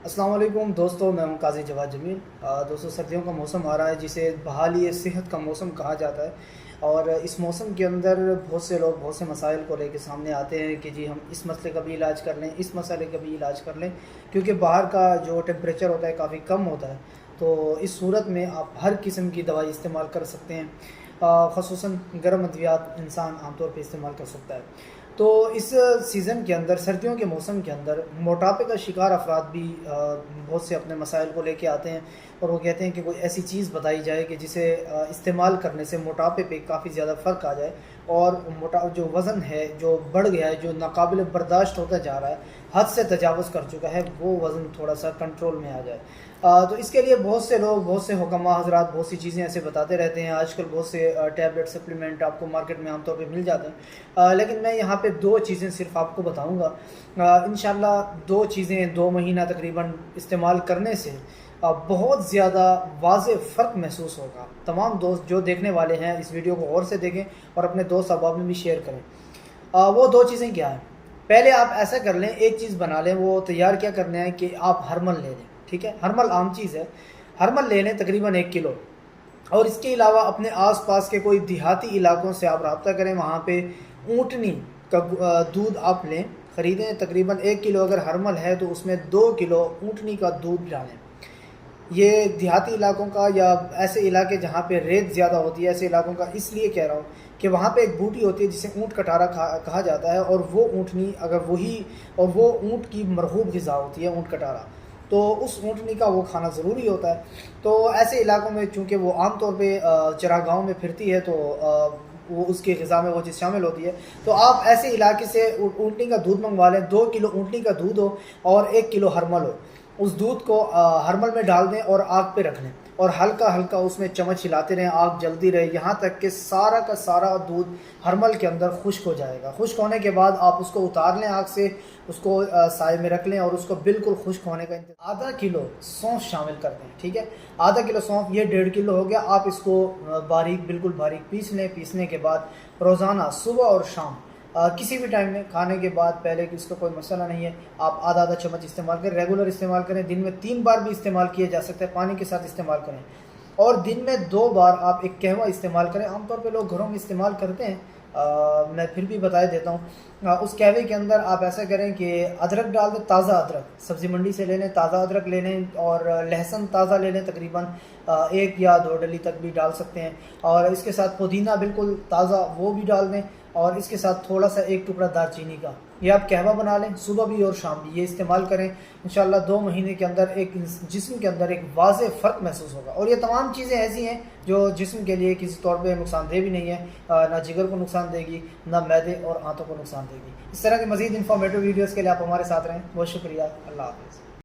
السلام علیکم دوستوں، میں ہوں قاضی جواد جمیل۔ دوستوں، سردیوں کا موسم آ رہا ہے جسے بحالی صحت کا موسم کہا جاتا ہے، اور اس موسم کے اندر بہت سے لوگ بہت سے مسائل کو لے کے سامنے آتے ہیں کہ جی ہم اس مسئلے کا بھی علاج کر لیں، اس مسئلے کا بھی علاج کر لیں، کیونکہ باہر کا جو ٹیمپریچر ہوتا ہے کافی کم ہوتا ہے۔ تو اس صورت میں آپ ہر قسم کی دوائی استعمال کر سکتے ہیں، خصوصاً گرم ادویات انسان عام طور پہ استعمال کر سکتا ہے۔ تو اس سیزن کے اندر، سردیوں کے موسم کے اندر، موٹاپے کا شکار افراد بھی بہت سے اپنے مسائل کو لے کے آتے ہیں، اور وہ کہتے ہیں کہ کوئی ایسی چیز بتائی جائے کہ جسے استعمال کرنے سے موٹاپے پہ کافی زیادہ فرق آ جائے، اور جو وزن ہے جو بڑھ گیا ہے، جو ناقابل برداشت ہوتا جا رہا ہے، حد سے تجاوز کر چکا ہے، وہ وزن تھوڑا سا کنٹرول میں آ جائے۔ تو اس کے لیے بہت سے لوگ، بہت سے حکماء حضرات بہت سی چیزیں ایسے بتاتے رہتے ہیں۔ آج کل بہت سے ٹیبلٹ سپلیمنٹ آپ کو مارکیٹ میں عام طور پہ مل جاتے ہیں، لیکن میں یہاں پہ دو چیزیں صرف آپ کو بتاؤں گا۔ انشاءاللہ دو چیزیں 2 مہینہ تقریباً استعمال کرنے سے بہت زیادہ واضح فرق محسوس ہوگا۔ تمام دوست جو دیکھنے والے ہیں اس ویڈیو کو غور سے دیکھیں اور اپنے دوست احباب میں بھی شیئر کریں۔ وہ دو چیزیں کیا ہیں؟ پہلے آپ ایسا کر لیں، ایک چیز بنا لیں، وہ تیار کیا کرنا ہے کہ آپ ہرمل لے لیں، ٹھیک ہے؟ ہرمل عام چیز ہے، ہرمل لے لیں تقریباً 1 کلو، اور اس کے علاوہ اپنے آس پاس کے کوئی دیہاتی علاقوں سے آپ رابطہ کریں، وہاں پہ اونٹنی کا دودھ آپ لیں، خریدیں۔ تقریباً 1 کلو اگر ہرمل ہے تو اس میں 2 کلو اونٹنی کا دودھ ڈالیں۔ یہ دیہاتی علاقوں کا، یا ایسے علاقے جہاں پہ ریت زیادہ ہوتی ہے، ایسے علاقوں کا اس لیے کہہ رہا ہوں کہ وہاں پہ ایک بوٹی ہوتی ہے جسے اونٹ کٹارا کہا جاتا ہے، اور وہ اونٹنی اگر وہی، اور وہ اونٹ کی مرغوب غذا ہوتی ہے اونٹ کٹارا، تو اس اونٹنی کا وہ کھانا ضروری ہوتا ہے۔ تو ایسے علاقوں میں چونکہ وہ عام طور پہ چراگاہوں میں پھرتی ہے، تو وہ اس کی غذا میں وہ چیز شامل ہوتی ہے، تو آپ ایسے علاقے سے اونٹنی کا دودھ منگوا لیں۔ 2 کلو اونٹنی کا دودھ ہو اور 1 کلو ہرمل ہو، اس دودھ کو ہرمل میں ڈال دیں اور آگ پہ رکھ لیں، اور ہلکا ہلکا اس میں چمچ ہلاتے رہیں، آگ جلتی رہے یہاں تک کہ سارا کا سارا دودھ ہرمل کے اندر خشک ہو جائے گا۔ خشک ہونے کے بعد آپ اس کو اتار لیں آگ سے، اس کو سائے میں رکھ لیں، اور اس کو بالکل خشک ہونے کا آدھا کلو سونف شامل کر دیں، ٹھیک ہے؟ آدھا کلو سونف، یہ 1.5 کلو ہو گیا۔ آپ اس کو باریک، بالکل باریک پیس لیں۔ پیسنے کے بعد روزانہ صبح اور شام کسی بھی ٹائم میں کھانے کے بعد، پہلے کہ اس کا کوئی مسئلہ نہیں ہے، آپ آدھا آدھا چمچ استعمال کریں، ریگولر استعمال کریں۔ دن میں 3 بار بھی استعمال کیا جا سکتا ہے، پانی کے ساتھ استعمال کریں، اور دن میں 2 بار آپ ایک قہوہ استعمال کریں۔ عام طور پہ لوگ گھروں میں استعمال کرتے ہیں، میں پھر بھی بتا دیتا ہوں۔ اس قہوے کے اندر آپ ایسا کریں کہ ادرک ڈال دیں، تازہ ادرک سبزی منڈی سے لے لیں، تازہ ادرک لے لیں، اور لہسن تازہ لے لیں، تقریباً 1 یا 2 ڈلی تک بھی ڈال سکتے ہیں، اور اس کے ساتھ پودینہ بالکل تازہ وہ بھی ڈال دیں، اور اس کے ساتھ تھوڑا سا 1 ٹکڑا دار چینی کا۔ یہ آپ قہوہ بنا لیں، صبح بھی اور شام بھی یہ استعمال کریں۔ انشاءاللہ 2 مہینے کے اندر ایک جسم کے اندر ایک واضح فرق محسوس ہوگا، اور یہ تمام چیزیں ایسی ہیں جو جسم کے لیے کسی طور پہ نقصان دہ بھی نہیں ہے، نہ جگر کو نقصان دے گی، نہ معدے اور آنتوں کو نقصان دے گی۔ اس طرح کے مزید انفارمیٹو ویڈیوز کے لیے آپ ہمارے ساتھ رہیں۔ بہت شکریہ، اللہ حافظ۔